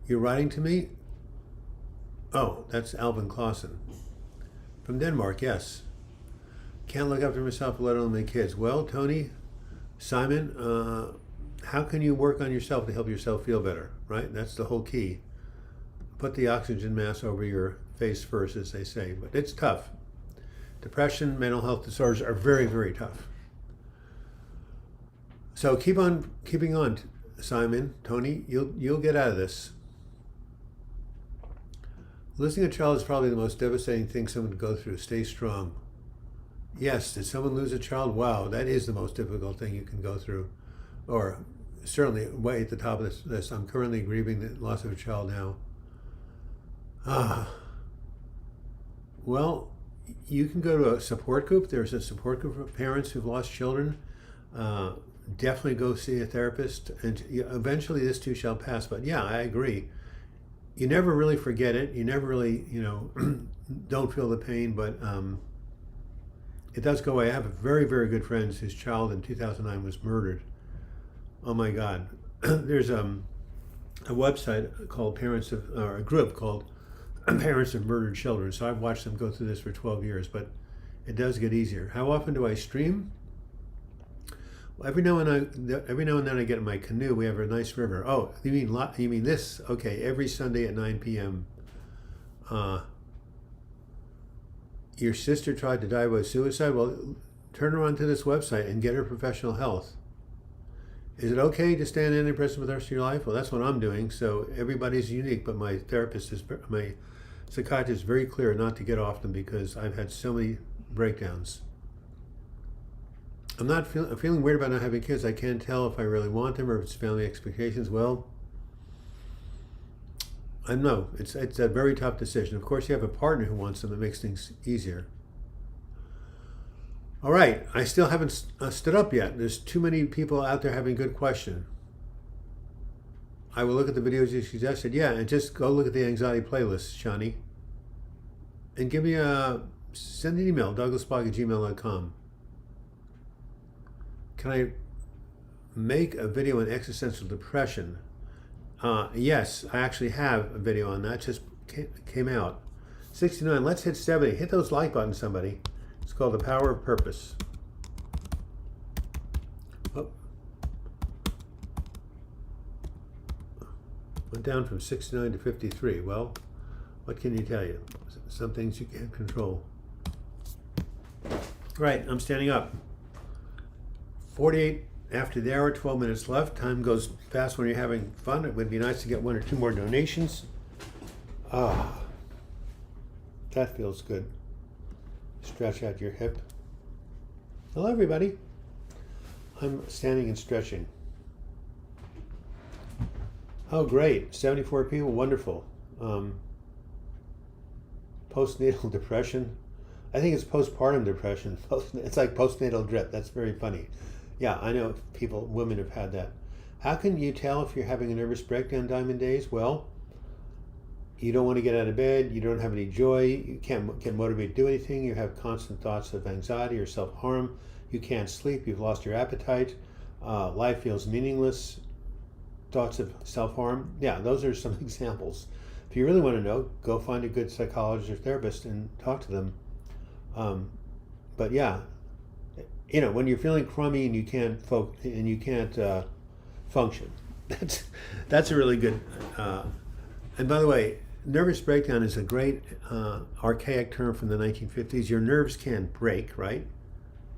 You're writing to me? Oh, that's Alvin Clausen. From Denmark, yes. Can't look after myself, let alone my kids. Well, Tony, Simon, how can you work on yourself to help yourself feel better, right? That's the whole key. Put the oxygen mask over your face first, as they say, but it's tough. Depression, mental health disorders are very, very tough. So keep on keeping on, Simon, Tony, you'll get out of this. Losing a child is probably the most devastating thing someone can go through. Stay strong. Yes, did someone lose a child? Wow, that is the most difficult thing you can go through or certainly way at the top of this list. I'm currently grieving the loss of a child now. Well, you can go to a support group. There's a support group of parents who've lost children. Definitely go see a therapist, and eventually this too shall pass. But yeah, I agree. You never really forget it. You never really, don't feel the pain, but it does go away. I have a very, very good friend whose child in 2009 was murdered. Oh my God. There's a website called or a group called Parents of Murdered Children. So I've watched them go through this for 12 years, but it does get easier. How often do I stream? Well, every now and then I get in my canoe. We have a nice river. Oh, you mean this? Okay, every Sunday at 9 p.m. Your sister tried to die by suicide? Well, turn her onto this website and get her professional health. Is it okay to stay on antidepressants for the rest of your life? Well, that's what I'm doing. So everybody's unique, but my psychiatrist is very clear not to get off them because I've had so many breakdowns. I'm feeling weird about not having kids. I can't tell if I really want them or if it's family expectations. Well, I know it's a very tough decision. Of course, you have a partner who wants them. It makes things easier. All right, I still haven't stood up yet. There's too many people out there having good questions. I will look at the videos you suggested. Yeah, and just go look at the anxiety playlist, Shani. And send an email, douglasbach@gmail.com. Can I make a video on existential depression? Yes, I actually have a video on that. Just came out. 69, let's hit 70. Hit those like buttons, somebody. It's called The Power of Purpose. Oh. Went down from 69 to 53. Well, what can you tell you? Some things you can't control. Right, I'm standing up. 48 after the hour, 12 minutes left. Time goes fast when you're having fun. It would be nice to get 1 or 2 more donations. That feels good. Stretch out your hip. Hello, everybody. I'm standing and stretching. Oh, great. 74 people. Wonderful. Postnatal depression. I think it's postpartum depression. It's like postnatal drip. That's very funny. Yeah, I know women have had that. How can you tell if you're having a nervous breakdown, Diamond Days? Well, you don't want to get out of bed. You don't have any joy. You can't get motivated to do anything. You have constant thoughts of anxiety or self-harm. You can't sleep. You've lost your appetite. Life feels meaningless. Thoughts of self-harm. Yeah, those are some examples. If you really want to know, go find a good psychologist or therapist and talk to them. But yeah, when you're feeling crummy and you can't function, that's a really good. And by the way, nervous breakdown is a great archaic term from the 1950s. Your nerves can't break, right?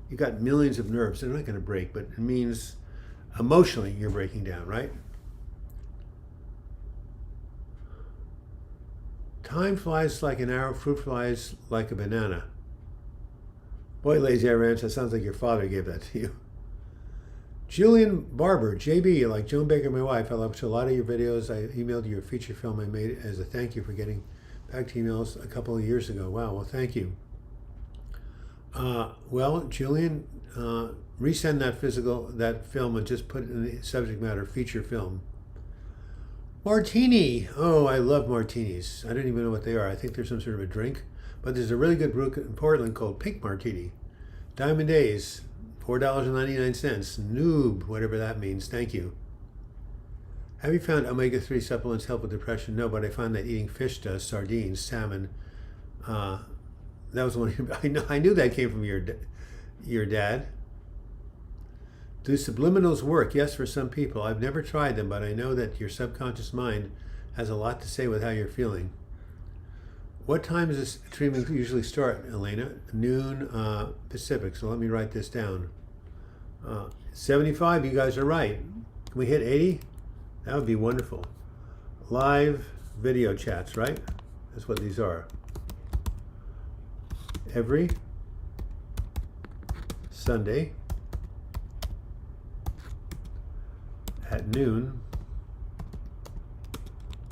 You got millions of nerves. They're not going to break, but it means emotionally you're breaking down, right? Time flies like an arrow, fruit flies like a banana. Boy, Lazy Eye Ranch, that sounds like your father gave that to you. Julian Barber, JB, like Joan Baker, my wife, I love a lot of your videos. I emailed you a feature film I made as a thank you for getting back to emails a couple of years ago. Wow, well, thank you. Well, Julian, resend that film and just put in the subject matter feature film. Martini. Oh, I love martinis. I don't even know what they are. I think they're some sort of a drink. But there's a really good brew in Portland called Pink Martini. Diamond Days, $4.99. Noob, whatever that means. Thank you. Have you found omega-3 supplements help with depression? No, but I found that eating fish does. Sardines, salmon. That was one. I knew that came from your dad. Do subliminals work? Yes, for some people. I've never tried them, but I know that your subconscious mind has a lot to say with how you're feeling. What time does this treatment usually start, Elena? Noon Pacific, so let me write this down. 75, you guys are right. Can we hit 80? That would be wonderful. Live video chats, right? That's what these are. Every Sunday at at noon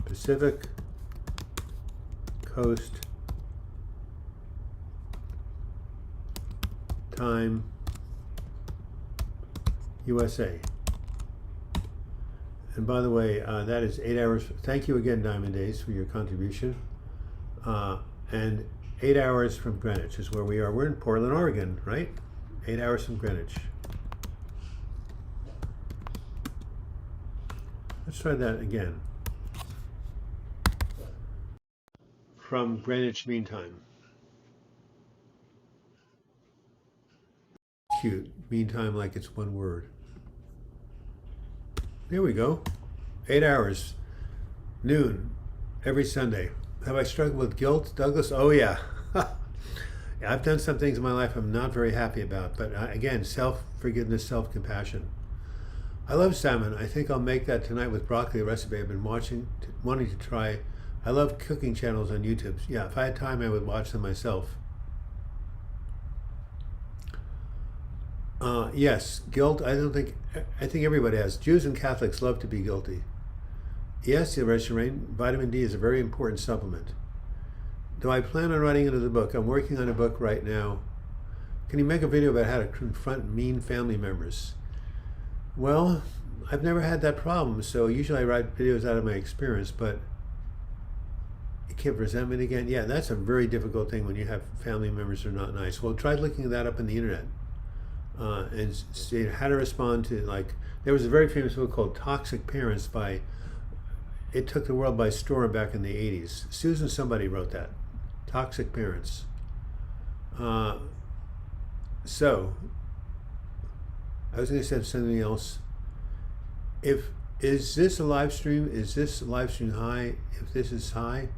Pacific Coast Time, USA. And by the way, that is 8 hours. Thank you again, Diamond Days, for your contribution. And 8 hours from Greenwich is where we are. We're in Portland, Oregon, right? 8 hours from Greenwich. Let's try that again. From Greenwich Mean Time. Cute. Meantime, like it's one word. There we go. 8 hours. Noon. Every Sunday. Have I struggled with guilt, Douglas? Oh, yeah. I've done some things in my life I'm not very happy about. But again, self-forgiveness, self-compassion. I love salmon. I think I'll make that tonight with broccoli recipe I've been wanting to try. I love cooking channels on YouTube. Yeah, if I had time, I would watch them myself. Yes, guilt. I think everybody has. Jews and Catholics love to be guilty. Yes, the Rain, vitamin D is a very important supplement. Do I plan on writing another book? I'm working on a book right now. Can you make a video about how to confront mean family members? Well, I've never had that problem, so usually I write videos out of my experience, but you keep resentment again. Yeah, that's a very difficult thing when you have family members who are not nice. Well, try looking that up on the internet. And see how to respond to, like, there was a very famous book called Toxic Parents it took the world by storm back in the 80s. Susan somebody wrote that. Toxic Parents. So, I was going to say something else. Is this a live stream? Is this live stream high? If this is high,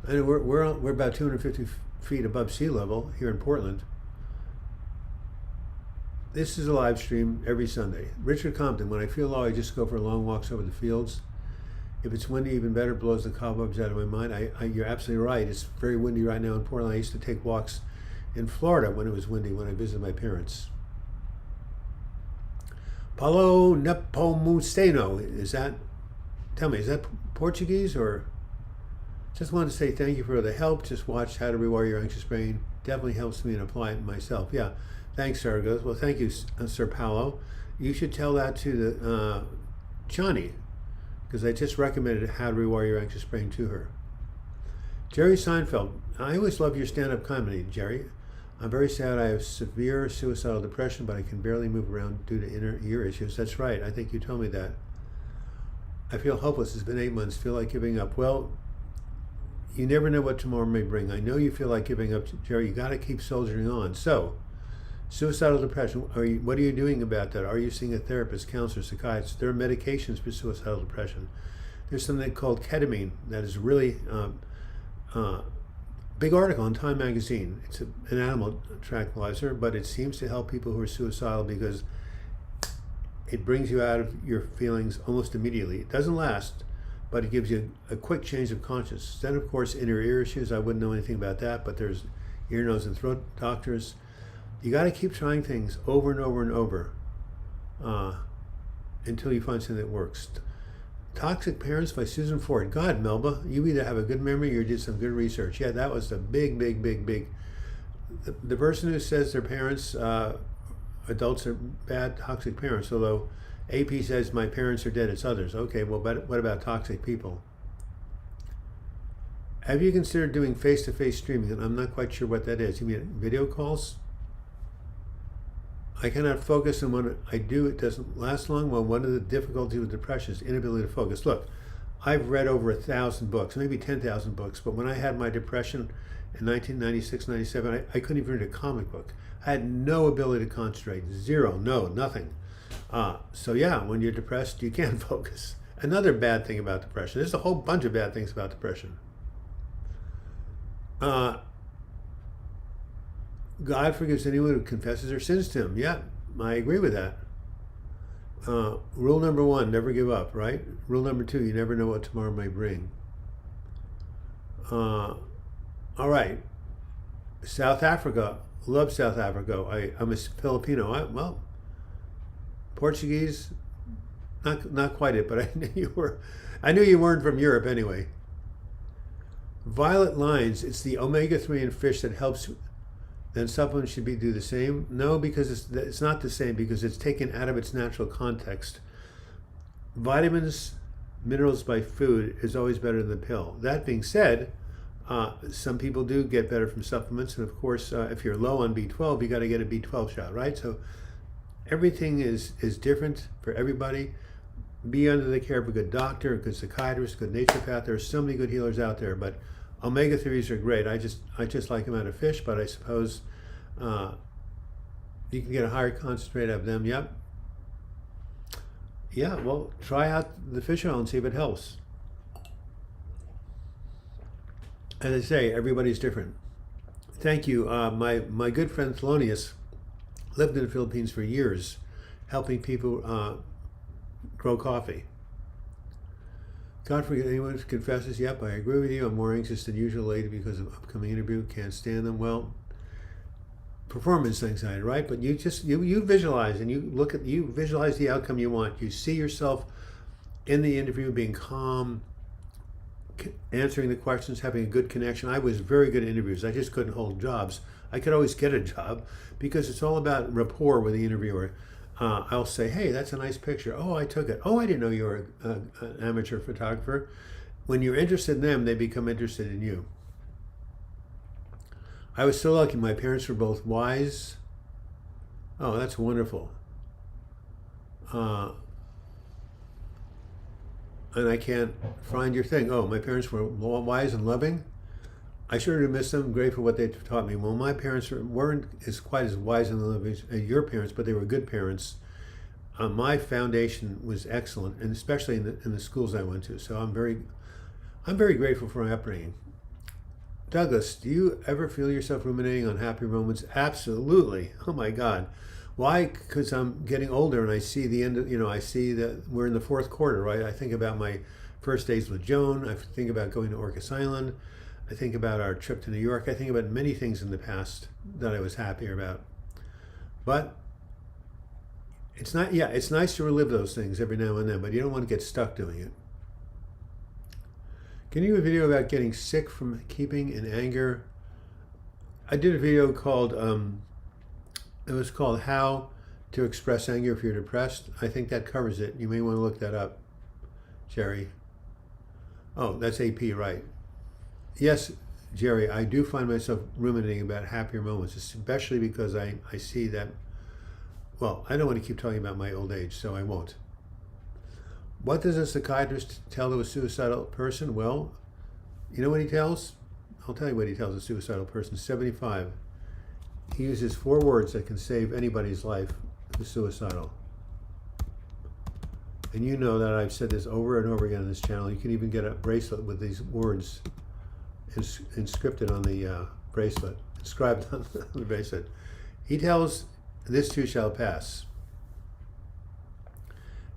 and we're about 250 feet above sea level here in Portland. This is a live stream every Sunday. Richard Compton, when I feel low, I just go for long walks over the fields. If it's windy, even better, blows the cobwebs out of my mind. You're absolutely right. It's very windy right now in Portland. I used to take walks in Florida when it was windy, when I visited my parents. Paulo Nepomuceno, tell me, is that Portuguese or? Just wanted to say thank you for the help. Just watched How to Rewire Your Anxious Brain. Definitely helps me and apply it myself. Yeah. Thanks, Sarah. Well, thank you, Sir Paolo. You should tell that to the Johnny, because I just recommended How to Rewire Your Anxious Brain to her. Jerry Seinfeld. I always love your stand-up comedy, Jerry. I'm very sad. I have severe suicidal depression, but I can barely move around due to inner ear issues. That's right. I think you told me that. I feel hopeless. It's been 8 months. Feel like giving up. Well, you never know what tomorrow may bring. I know you feel like giving up, Jerry. You got to keep soldiering on. So, suicidal depression, what are you doing about that? Are you seeing a therapist, counselor, psychiatrist? There are medications for suicidal depression. There's something called ketamine that is really big article in Time magazine. It's an animal tranquilizer, but it seems to help people who are suicidal because it brings you out of your feelings almost immediately. It doesn't last, but it gives you a quick change of consciousness. Then, of course, inner ear issues. I wouldn't know anything about that, but there's ear, nose, and throat doctors. You got to keep trying things over and over and over until you find something that works. Toxic Parents by Susan Ford. God, Melba, you either have a good memory or did some good research. Yeah, that was the big. The person who says their parents, adults are bad, toxic parents, although AP says my parents are dead, it's others. Okay, well, but what about toxic people? Have you considered doing face-to-face streaming? And I'm not quite sure what that is. You mean video calls? I cannot focus, and when I do, it doesn't last long. Well, one of the difficulties with depression is inability to focus. Look, I've read over 1,000 books, maybe 10,000 books, but when I had my depression in 1996, 97, I couldn't even read a comic book. I had no ability to concentrate, zero, no, nothing. So yeah, when you're depressed, you can't focus. Another bad thing about depression, there's a whole bunch of bad things about depression. God forgives anyone who confesses their sins to him. Yeah, I agree with that. Rule number 1, never give up, right? Rule number 2, you never know what tomorrow may bring. All right. South Africa, love South Africa. I'm a Filipino. Well, Portuguese, not quite it, but I knew you were. I knew you weren't from Europe anyway. Violet lines. It's the omega-3 in fish that helps. Then supplements should do the same. No, because it's not the same, because it's taken out of its natural context. Vitamins, minerals by food is always better than the pill. That being said, some people do get better from supplements, and of course, if you're low on B12, you got to get a B12 shot, right? So everything is different for everybody. Be under the care of a good doctor, a good psychiatrist, a good naturopath. There are so many good healers out there, but omega-3s are great. I just like them out of fish, but I suppose you can get a higher concentrate of them. Yep. Yeah, well, try out the fish oil and see if it helps. As I say, everybody's different. Thank you. My good friend Thelonious lived in the Philippines for years, helping people grow coffee. God forbid anyone confesses, yep, I agree with you. I'm more anxious than usual lately because of upcoming interview. Can't stand them. Well, performance anxiety, right? But you visualize, and you visualize the outcome you want. You see yourself in the interview being calm, answering the questions, having a good connection. I was very good at interviews. I just couldn't hold jobs. I could always get a job because it's all about rapport with the interviewer. I'll say, hey, that's a nice picture. Oh, I took it. Oh, I didn't know you were an amateur photographer. When you're interested in them, they become interested in you. I was so lucky. My parents were both wise. Oh, that's wonderful. And I can't find your thing. Oh, my parents were wise and loving. I sure do miss them. Grateful for what they taught me. Well, my parents weren't quite as wise and loving as your parents, but they were good parents. My foundation was excellent, and especially in the schools I went to. So I'm very grateful for my upbringing. Douglas, do you ever feel yourself ruminating on happy moments? Absolutely. Oh my God. Why? Because I'm getting older and I see the end of, I see that we're in the fourth quarter, right? I think about my first days with Joan. I think about going to Orcas Island. I think about our trip to New York. I think about many things in the past that I was happier about. But it's nice to relive those things every now and then, but you don't want to get stuck doing it. Can you do a video about getting sick from keeping in anger? I did a video called, it was called How to Express Anger If You're Depressed. I think that covers it. You may want to look that up, Jerry. Oh, that's AP, right. Yes, Jerry, I do find myself ruminating about happier moments, especially because I see that, well, I don't want to keep talking about my old age, so I won't. What does a psychiatrist tell to a suicidal person? Well, you know what he tells? I'll tell you what he tells a suicidal person. 75. He uses 4 words that can save anybody's life who's suicidal. And you know that I've said this over and over again on this channel. You can even get a bracelet with these words inscripted on the bracelet, inscribed on the bracelet. He tells, this too shall pass.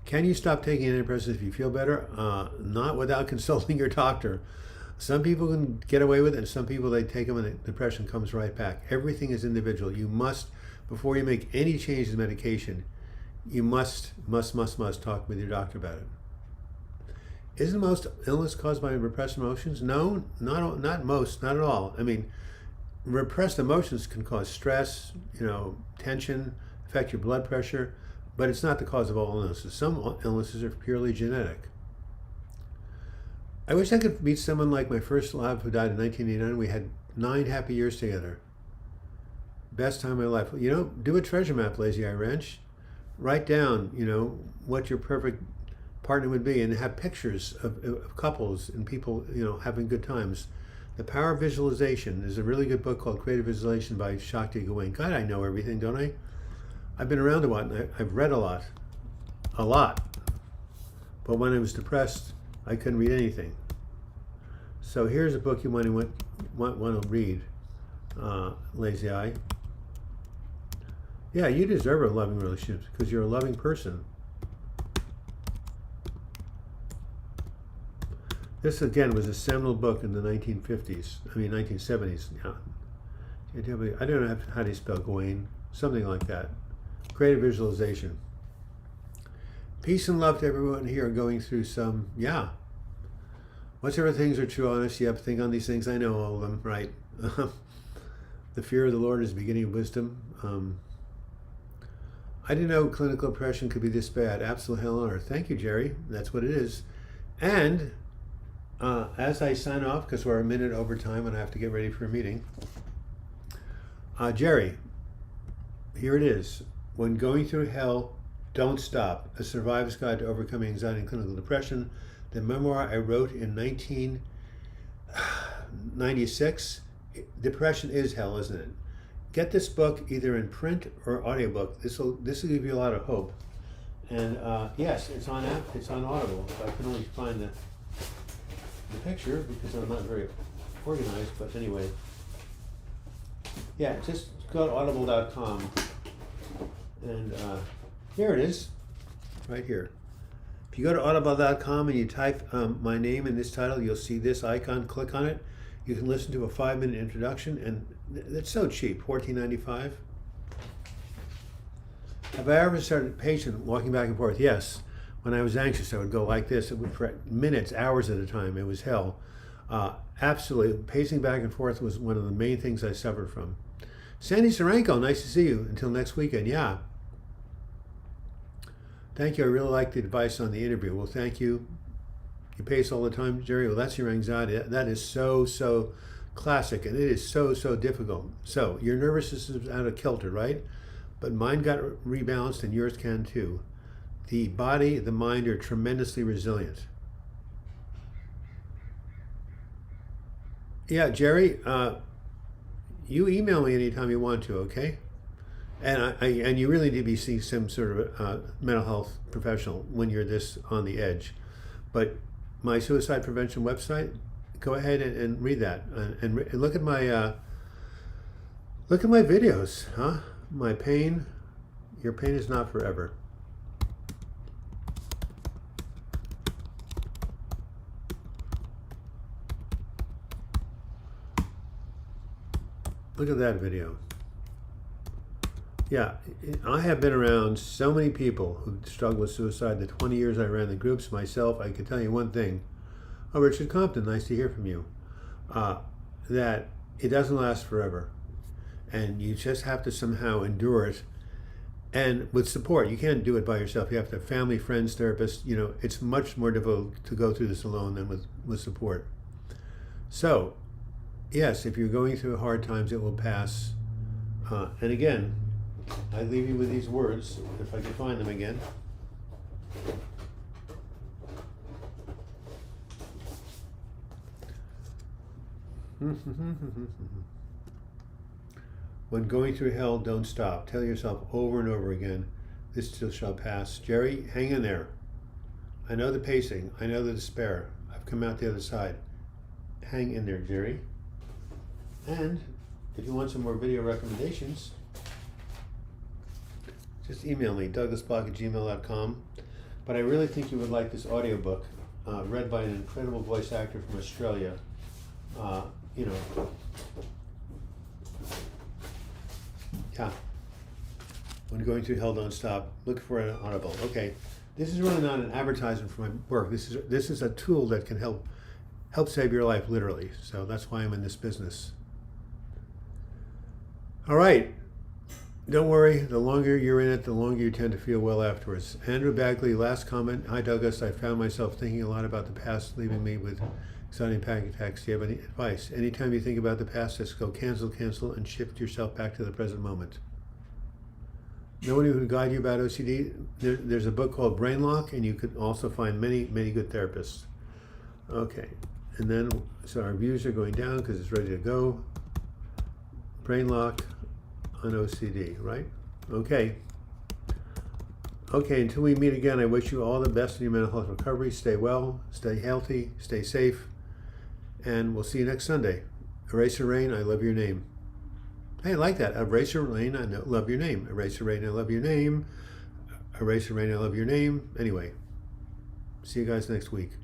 Can you stop taking antidepressants if you feel better? Not without consulting your doctor. Some people can get away with it, and some people, they take them and the depression comes right back. Everything is individual. You must, before you make any changes in medication, you must talk with your doctor about it. Isn't most illness caused by repressed emotions? No, not most, not at all. I mean, repressed emotions can cause stress, tension, affect your blood pressure, but it's not the cause of all illnesses. Some illnesses are purely genetic. I wish I could meet someone like my first love who died in 1989. We had 9 happy years together. Best time of my life. Do a treasure map, Lazy Eye Ranch. Write down, what your perfect partner would be, and have pictures of couples and people, having good times. The Power of Visualization is a really good book called Creative Visualization by Shakti Gawain. God, I know everything, don't I? I've been around a lot, and I've read a lot. But when I was depressed, I couldn't read anything. So here's a book you might want to read, Lazy Eye. Yeah, you deserve a loving relationship because you're a loving person. This, again, was a seminal book in the 1970s. Yeah. I don't know how to spell Gawain. Something like that. Creative Visualization. Peace and love to everyone here going through some, whatsoever things are true, honest, yep, think on these things. I know all of them, right? The fear of the Lord is the beginning of wisdom. I didn't know clinical depression could be this bad. Absolute hell on earth. Thank you, Jerry. That's what it is. And as I sign off, because we're a minute over time and I have to get ready for a meeting, Jerry, here it is. When going through hell, don't stop. A Survivor's Guide to Overcoming Anxiety and Clinical Depression. The memoir I wrote in 1996. Depression is hell, isn't it? Get this book either in print or audiobook. This will give you a lot of hope. And yes, it's on Audible. I can only find the picture because I'm not very organized. But anyway, just go to audible.com, and here it is, right here. If you go to audible.com and you type my name in this title, you'll see this icon. Click on it. You can listen to a 5-minute introduction, and it's so cheap, $14.95. Have I ever started pacing, walking back and forth? Yes. When I was anxious, I would go like this. It would for minutes, hours at a time. It was hell. Absolutely. Pacing back and forth was one of the main things I suffered from. Sandy Sarenko, nice to see you. Until next weekend. Yeah. Thank you. I really like the advice on the interview. Well, thank you. You pace all the time, Jerry. Well, that's your anxiety. That is so classic, and it is so difficult. So your nervous system's out of kilter, right? But mine got rebalanced, and yours can too. The body, the mind are tremendously resilient. Yeah, Jerry, you email me anytime you want to, okay? And you really need to be seeing some sort of mental health professional when you're this on the edge. But my suicide prevention website, go ahead and read that and look at my videos, huh? My pain, your pain is not forever. Look at that video. Yeah, I have been around so many people who struggle with suicide. The 20 years I ran the groups myself, I can tell you one thing. Oh, Richard Compton, nice to hear from you. That it doesn't last forever. And you just have to somehow endure it. And with support, you can't do it by yourself. You have to have family, friends, therapists. You know, it's much more difficult to go through this alone than with support. So, yes, if you're going through hard times, it will pass. And again, I leave you with these words, if I can find them again. When going through hell, don't stop. Tell yourself over and over again, this too shall pass. Jerry, hang in there. I know the pacing. I know the despair. I've come out the other side. Hang in there, Jerry. And if you want some more video recommendations, just email me, douglasbloch@gmail.com. But I really think you would like this audiobook, read by an incredible voice actor from Australia. When going through hell, don't stop. Look for an Audible. Okay, this is really not an advertisement for my work. This is a tool that can help save your life, literally. So that's why I'm in this business. All right. Don't worry, the longer you're in it, the longer you tend to feel well afterwards. Andrew Bagley, last comment. Hi, Douglas. I found myself thinking a lot about the past, leaving me with exciting panic attacks. Do you have any advice? Anytime you think about the past, just go cancel, and shift yourself back to the present moment. Know anyone who can guide you about OCD? There's a book called Brain Lock, and you could also find many good therapists. Okay, and then, so our views are going down because it's ready to go. Brain Lock on OCD, right? Okay, until we meet again, I wish you all the best in your mental health recovery. Stay well, stay healthy, stay safe, and we'll see you next Sunday. Eraser Rain, I love your name. Hey, I like that. Eraser Rain, I love your name. Eraser Rain, I love your name. Eraser Rain, I love your name. Anyway, see you guys next week.